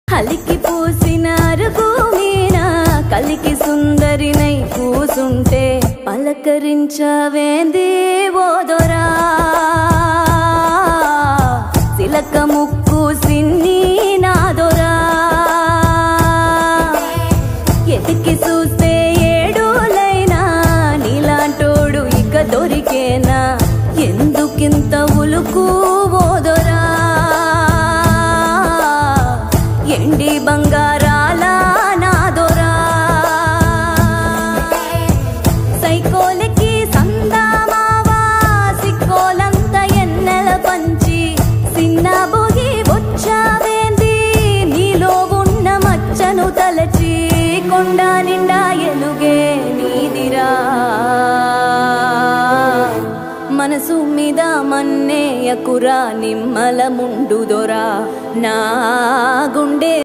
హలికి పూసిన అరుగు మీన కలికి సుందరినై కూసుంటే పలకరించవేంది ఓదొరా సిలక ముక్కు సిన్ని నాదొరా ఎతికి చూస్తే ఏడులైనా నీలాంటోడు ఇక దొరికేనా ఎందుకింత ఉలుకు ఓదొరా ఎండి బంగారాల నాదొరా సైకోలకి సందామావా సిక్కోలంత ఎన్నెల పంచి సిన్న బొగి వచ్చావేంది నీలో ఉన్న మచ్చను తలచి కొండ నిండా ఎలుగే నీదిరా మనసు మీద మన్నేయకురా నిమ్మల ముండుదొరా నా గుండె